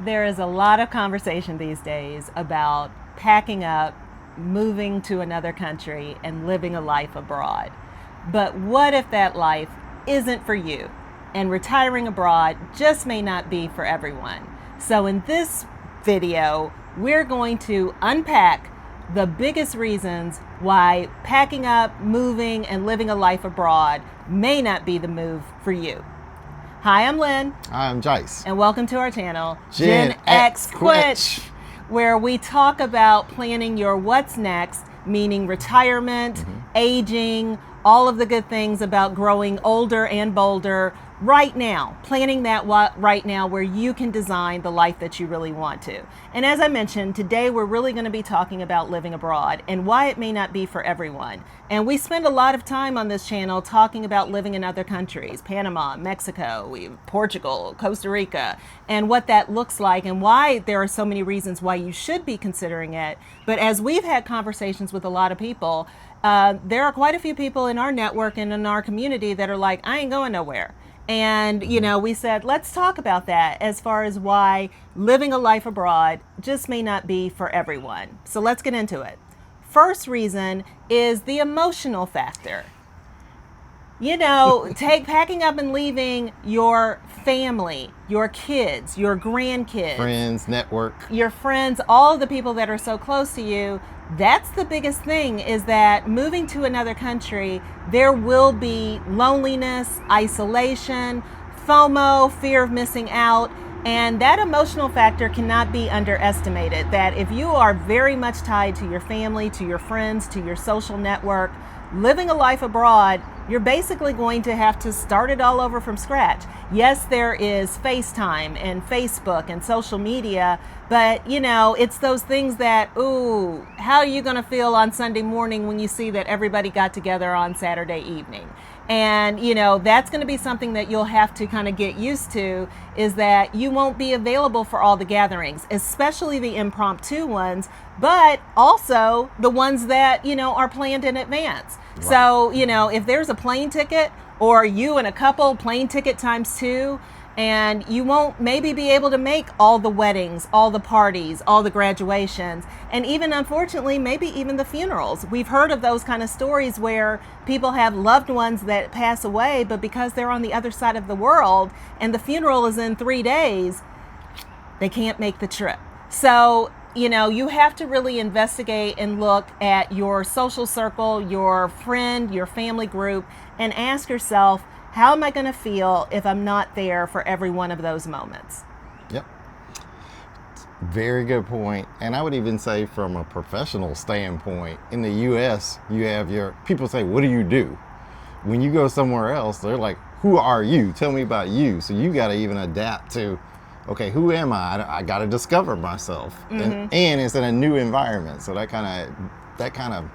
There is a lot of conversation these days about packing up, moving to another country, and living a life abroad. But what if that life isn't for you? And retiring abroad just may not be for everyone. So in this video, we're going to unpack the biggest reasons why packing up, moving, and living a life abroad may not be the move for you. Hi, I'm Lynn. Hi, I'm Jace. And welcome to our channel, Gen X Quitch, where we talk about planning your what's next, meaning retirement, aging, all of the good things about growing older and bolder right now, planning that right now where you can design the life that you really want to. And as I mentioned, today we're really going to be talking about living abroad and why it may not be for everyone. And we spend a lot of time on this channel talking about living in other countries, Panama, Mexico, Portugal, Costa Rica, and what that looks like and why there are so many reasons why you should be considering it. But as we've had conversations with a lot of people, there are quite a few people in our network and in our community that are like, I ain't going nowhere. And, we said, let's talk about that as far as why living a life abroad just may not be for everyone. So let's get into it. First reason is the emotional factor. Packing up and leaving your family, your kids, your grandkids, friends, network, your friends, all of the people that are so close to you. That's the biggest thing, is that moving to another country, there will be loneliness, isolation, FOMO, fear of missing out, and that emotional factor cannot be underestimated. That if you are very much tied to your family, to your friends, to your social network, living a life abroad, you're basically going to have to start it all over from scratch. Yes, there is FaceTime and Facebook and social media, but it's those things that, how are you going to feel on Sunday morning when you see that everybody got together on Saturday evening? And, that's going to be something that you'll have to kind of get used to, is that you won't be available for all the gatherings, especially the impromptu ones, but also the ones that, are planned in advance. Right. So, if there's a plane ticket, or you and a couple, plane ticket times 2, and you won't maybe be able to make all the weddings, all the parties, all the graduations, and even, unfortunately, maybe even the funerals. We've heard of those kind of stories where people have loved ones that pass away, but because they're on the other side of the world and the funeral is in 3 days, they can't make the trip. So, you have to really investigate and look at your social circle, your friend, your family group, and ask yourself, how am I going to feel if I'm not there for every one of those moments? Yep. Very good point. And I would even say, from a professional standpoint, in the U.S., you have people say, what do you do? When you go somewhere else, they're like, who are you? Tell me about you. So you got to even adapt to, okay, who am I? I got to discover myself. And it's in a new environment. So that kind of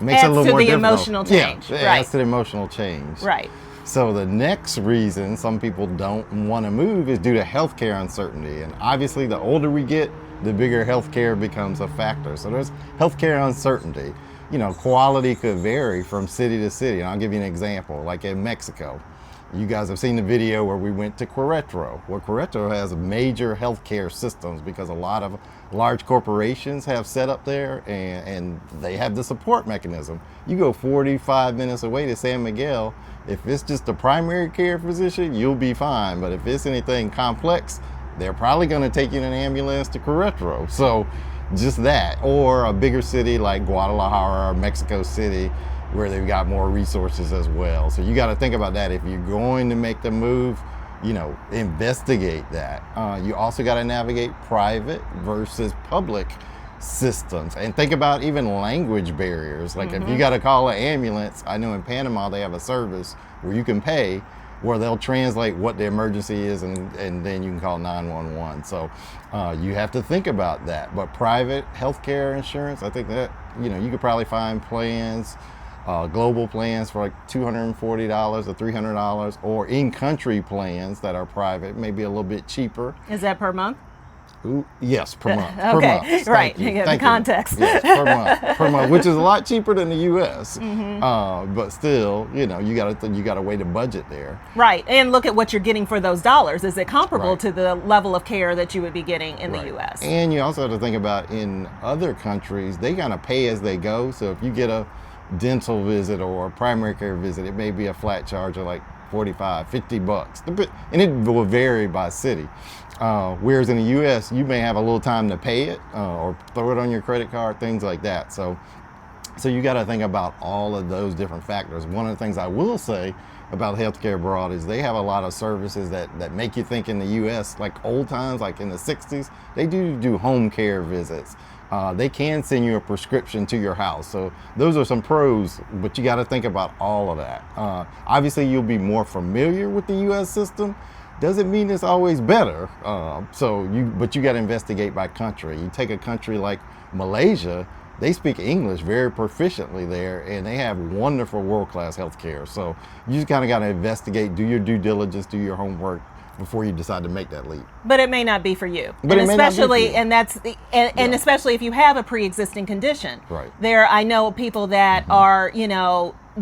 makes it a little more difficult. Adds to the emotional change. Yeah, it adds to the emotional change. Right. So the next reason some people don't want to move is due to healthcare uncertainty. And obviously, the older we get, the bigger healthcare becomes a factor. So there's healthcare uncertainty. Quality could vary from city to city. And I'll give you an example. Like in Mexico, you guys have seen the video where we went to Querétaro. Well, Querétaro has major healthcare systems because a lot of large corporations have set up there, and they have the support mechanism. You go 45 minutes away to San Miguel. If it's just a primary care physician, you'll be fine. But if it's anything complex, they're probably going to take you in an ambulance to Querétaro. So just that. Or a bigger city like Guadalajara or Mexico City, where they've got more resources as well. So you got to think about that. If you're going to make the move, investigate that. You also got to navigate private versus public systems, and think about even language barriers. Like if you got to call an ambulance, I know in Panama they have a service where you can pay, where they'll translate what the emergency is, and then you can call 911. So you have to think about that. But private healthcare insurance, I think that you could probably find plans, global plans for like $240 or $300, or in-country plans that are private, maybe a little bit cheaper. Is that per month? Ooh, yes, per month. Per Okay, month. Thank right. you. Yeah, the Thank you. context. Yes, per month, which is a lot cheaper than the U.S. But still, you know, you got a way to budget there. Right. And look at what you're getting for those dollars. Is it comparable Right. to the level of care that you would be getting in Right. the US? And you also have to think about in other countries, they kind of pay as they go. So if you get a dental visit or a primary care visit, it may be a flat charge of like 45, 50 bucks. And it will vary by city. Whereas in the US, you may have a little time to pay it or throw it on your credit card, things like that. So you got to think about all of those different factors. One of the things I will say about healthcare abroad is they have a lot of services that make you think in the US, like old times, like in the 60s, they do home care visits. They can send you a prescription to your house. So those are some pros, but you got to think about all of that. Obviously, you'll be more familiar with the US system. Doesn't mean it's always better. But you got to investigate by country. You take a country like Malaysia, they speak English very proficiently there, and they have wonderful world-class healthcare. So you just kind of got to investigate, do your due diligence, do your homework before you decide to make that leap. But it may not be for you. But and it may not be for especially you. and that's and Yeah. especially if you have a pre-existing condition. Right. I know people that are,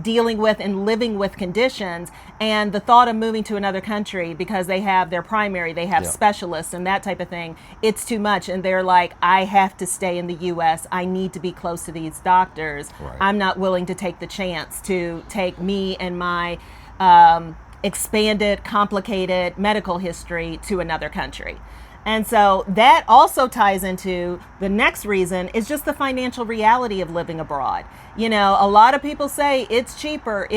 dealing with and living with conditions, and the thought of moving to another country because they have their primary, they have Yeah. specialists and that type of thing, it's too much, and they're like, I have to stay in the US. I need to be close to these doctors. Right. I'm not willing to take the chance to take me and my expanded, complicated medical history to another country. And so that also ties into the next reason is just the financial reality of living abroad. A lot of people say it's cheaper,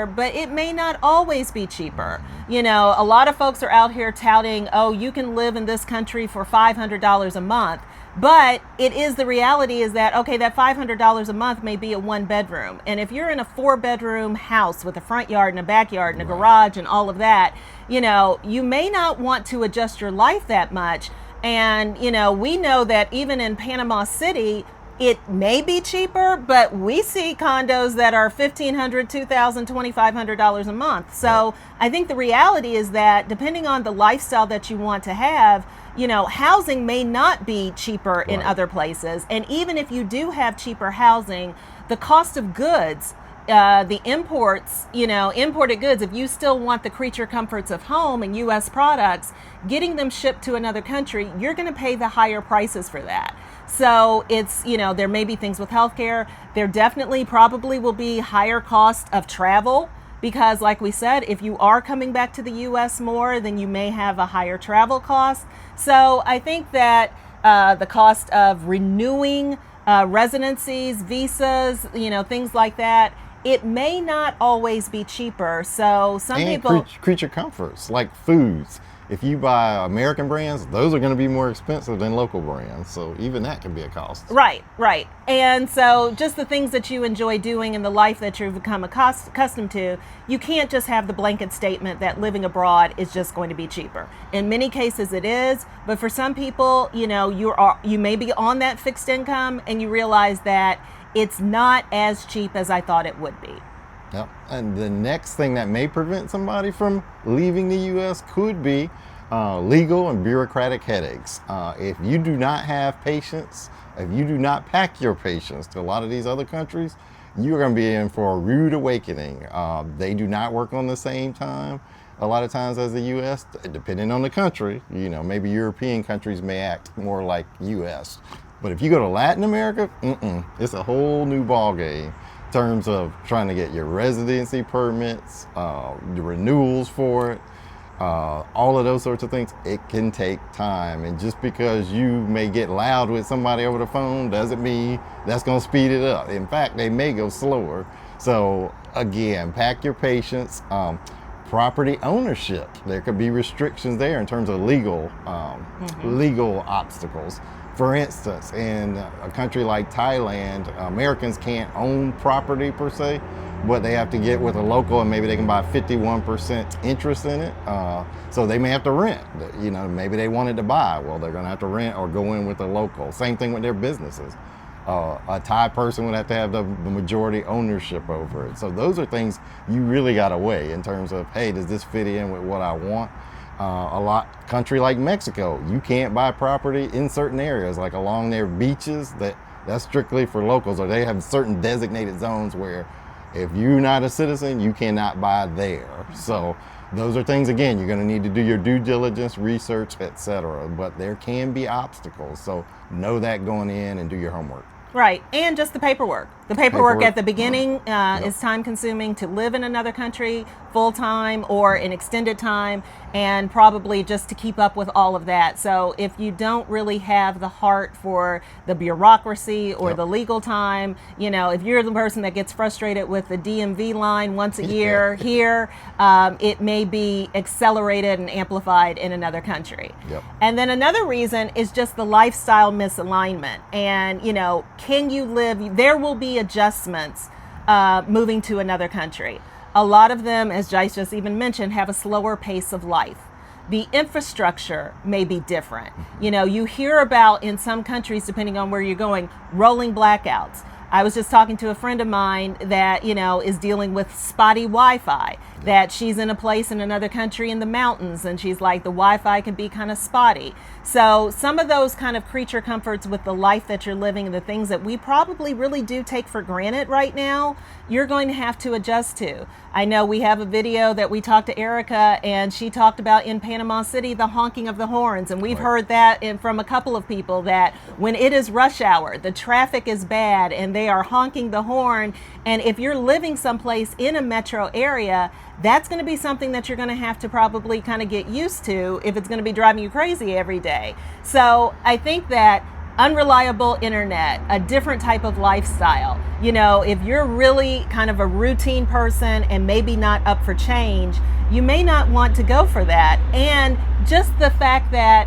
but it may not always be cheaper. A lot of folks are out here touting, oh, you can live in this country for $500 a month. But it is the reality is that, okay, that $500 a month may be a 1-bedroom. And if you're in a 4-bedroom house with a front yard and a backyard and a garage and all of that, you may not want to adjust your life that much. And, we know that even in Panama City, it may be cheaper, but we see condos that are $1,500, $2,000, $2,500 a month. So I think the reality is that depending on the lifestyle that you want to have, housing may not be cheaper in other places. And even if you do have cheaper housing, the cost of goods, the imported goods, if you still want the creature comforts of home and U.S. products, getting them shipped to another country, you're going to pay the higher prices for that. So it's, there may be things with healthcare. There definitely probably will be higher cost of travel because, like we said, if you are coming back to the U.S. more, then you may have a higher travel cost. So I think that the cost of renewing residencies, visas, things like that, it may not always be cheaper. So some people... creature comforts, like foods. If you buy American brands, those are going to be more expensive than local brands. So even that can be a cost. Right. And so just the things that you enjoy doing in the life that you've become accustomed to, you can't just have the blanket statement that living abroad is just going to be cheaper. In many cases it is, but for some people, you may be on that fixed income and you realize that it's not as cheap as I thought it would be. Yep. And the next thing that may prevent somebody from leaving the U.S. could be legal and bureaucratic headaches. If you do not have patience, if you do not pack your patience to a lot of these other countries, you're going to be in for a rude awakening. They do not work on the same time a lot of times as the U.S., depending on the country. Maybe European countries may act more like U.S. But if you go to Latin America, it's a whole new ball game. In terms of trying to get your residency permits, the renewals for it, all of those sorts of things, it can take time. And just because you may get loud with somebody over the phone doesn't mean that's going to speed it up. In fact, they may go slower. So again, pack your patience. Property ownership, there could be restrictions there in terms of legal obstacles. For instance, in a country like Thailand, Americans can't own property per se, but they have to get with a local and maybe they can buy 51% interest in it. So they may have to rent. Maybe they wanted to buy. Well, they're going to have to rent or go in with a local. Same thing with their businesses. A Thai person would have to have the majority ownership over it. So those are things you really got to weigh in terms of, hey, does this fit in with what I want? Country like Mexico, you can't buy property in certain areas, like along their beaches. That's strictly for locals, or they have certain designated zones where if you're not a citizen, you cannot buy there. So those are things, again, you're going to need to do your due diligence, research, etc. But there can be obstacles, so know that going in and do your homework. Right, and just the paperwork. The paperwork at the beginning Yep. is time consuming to live in another country full time or an extended time, and probably just to keep up with all of that. So if you don't really have the heart for the bureaucracy or Yep. the legal time, if you're the person that gets frustrated with the DMV line once a year here, it may be accelerated and amplified in another country. Yep. And then another reason is just the lifestyle misalignment. And, can you live? There will be adjustments moving to another country. A lot of them, as Jice just even mentioned, have a slower pace of life. The infrastructure may be different. You hear about in some countries, depending on where you're going, rolling blackouts. I was just talking to a friend of mine that, is dealing with spotty Wi-Fi, that she's in a place in another country in the mountains, and she's like, the Wi-Fi can be kind of spotty. So some of those kind of creature comforts with the life that you're living and the things that we probably really do take for granted right now, you're going to have to adjust to. I know we have a video that we talked to Erica, and she talked about in Panama City, the honking of the horns. And we've heard that from a couple of people, that when it is rush hour, the traffic is bad and they are honking the horn. And if you're living someplace in a metro area, that's going to be something that you're going to have to probably kind of get used to if it's going to be driving you crazy every day. So I think that unreliable internet, a different type of lifestyle. If you're really kind of a routine person and maybe not up for change, you may not want to go for that. And just the fact that,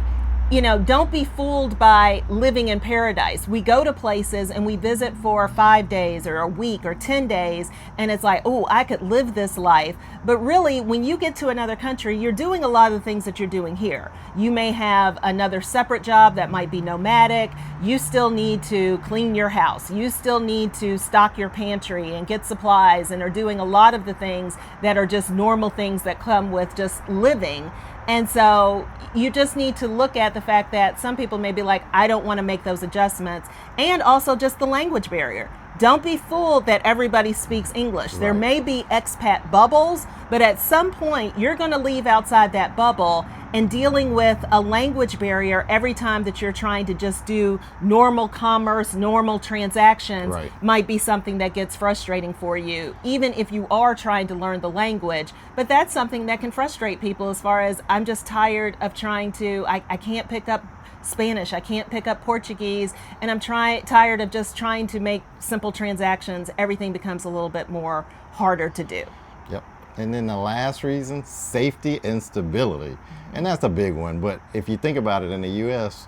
don't be fooled by living in paradise. We go to places and we visit for 5 days or a week or 10 days, and it's like, oh, I could live this life. But really, when you get to another country, you're doing a lot of the things that you're doing here. You may have another separate job that might be nomadic. You still need to clean your house. You still need to stock your pantry and get supplies, and are doing a lot of the things that are just normal things that come with just living. And so you just need to look at the fact that some people may be like, I don't want to make those adjustments. And also just the language barrier. Don't be fooled that everybody speaks English. There may be expat bubbles, but at some point you're going to leave outside that bubble, and dealing with a language barrier every time that you're trying to just do normal commerce, normal transactions might be something that gets frustrating for you, even if you are trying to learn the language. But that's something that can frustrate people, as far as, I'm just tired of trying to, I can't pick up Spanish, I can't pick up Portuguese, and I'm tired of just trying to make simple transactions. Everything becomes a little bit more harder to do. Yep. And then the last reason, safety and stability. And that's a big one. But if you think about it, in the U.S.,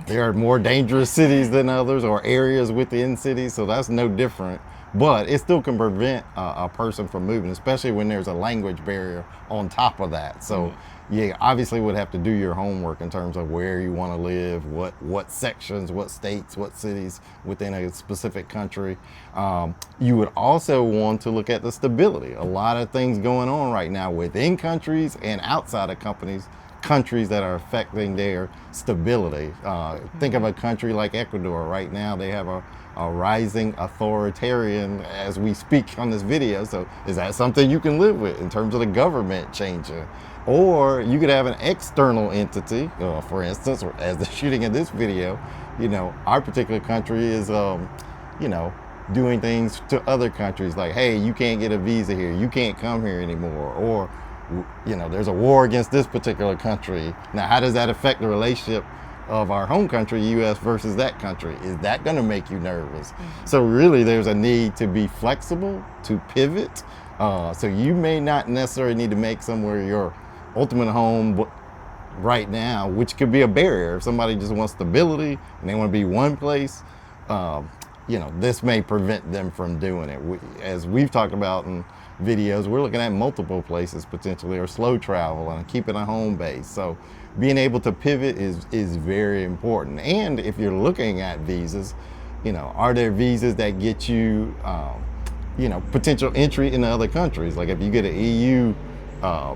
there are more dangerous cities than others, or areas within cities, so that's no different. But it still can prevent a person from moving, especially when there's a language barrier on top of that. So you obviously would have to do your homework in terms of where you want to live, what sections, what states, what cities within a specific country. You would also want to look at the stability. A lot of things going on right now within countries and outside of countries that are affecting their stability. Think of a country like Ecuador. Right now they have a rising authoritarian as we speak on this video. So is that something you can live with in terms of the government changing? Or you could have an external entity, for instance, or as the shooting in this video, our particular country is, doing things to other countries like, hey, you can't get a visa here, you can't come here anymore, or, there's a war against this particular country. Now, how does that affect the relationship of our home country, U.S. versus that country? Is that going to make you nervous? So really, there's a need to be flexible, to pivot. So you may not necessarily need to make somewhere your ultimate home right now, which could be a barrier. If somebody just wants stability and they want to be one place, this may prevent them from doing it. As we've talked about in videos, we're looking at multiple places potentially, or slow travel and keeping a home base. So being able to pivot is very important. And if you're looking at visas, are there visas that get you, potential entry into other countries? Like if you get an EU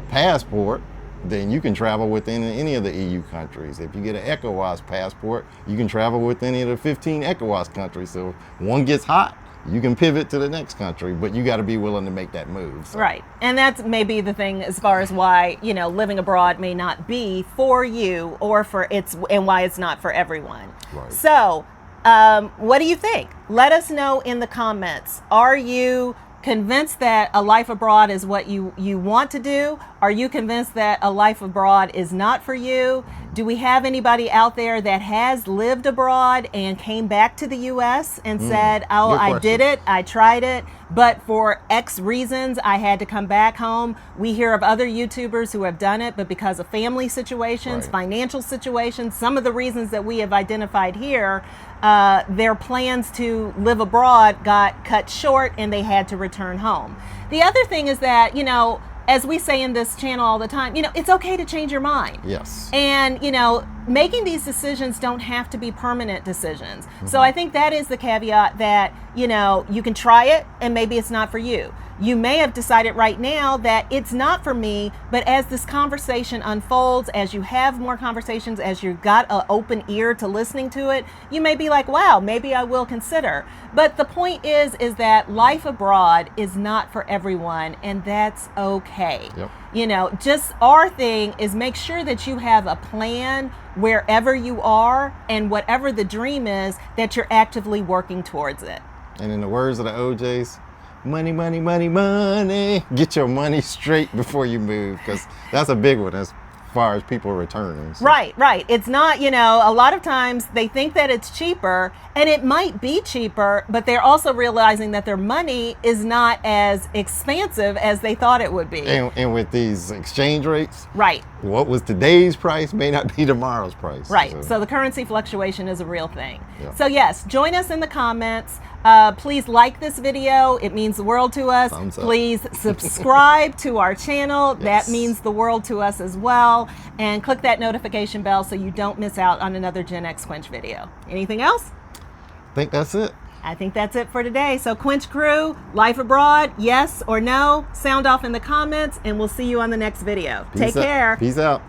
passport, then you can travel within any of the EU countries. If you get an ECOWAS passport, you can travel with any of the 15 ECOWAS countries. So if one gets hot, you can pivot to the next country, but you got to be willing to make that move. So. Right. And that's maybe the thing as far as why, living abroad may not be for you or and why it's not for everyone. Right. So, what do you think? Let us know in the comments. Are you convinced that a life abroad is what you want to do? Are you convinced that a life abroad is not for you? Do we have anybody out there that has lived abroad and came back to the U.S. and said, oh, I did it, I tried it, but for X reasons, I had to come back home? We hear of other YouTubers who have done it, but because of family situations, financial situations, some of the reasons that we have identified here, their plans to live abroad got cut short and they had to return home. The other thing is that, as we say in this channel all the time, it's okay to change your mind. Yes. And, making these decisions don't have to be permanent decisions. So I think that is the caveat that, you can try it and maybe it's not for you. You may have decided right now that it's not for me, but as this conversation unfolds, as you have more conversations, as you've got an open ear to listening to it, you may be like, wow, maybe I will consider. But the point is that life abroad is not for everyone, and that's okay. Yep. Just our thing is make sure that you have a plan wherever you are and whatever the dream is, that you're actively working towards it. And in the words of the OJs, money, money, money, money. Get your money straight before you move, because that's a big one as far as people returning. So. Right. It's not, a lot of times they think that it's cheaper, and it might be cheaper, but they're also realizing that their money is not as expansive as they thought it would be. And with these exchange rates, right. What was today's price may not be tomorrow's price. Right. So the currency fluctuation is a real thing. Yeah. So yes, join us in the comments. Please like this video. It means the world to us. Thumbs up. Please subscribe to our channel. Yes. That means the world to us as well. And click that notification bell so you don't miss out on another Gen X Quench video. Anything else? I think that's it. I think that's it for today. So Quench Crew, life abroad, yes or no? Sound off in the comments, and we'll see you on the next video. Take care. Peace out.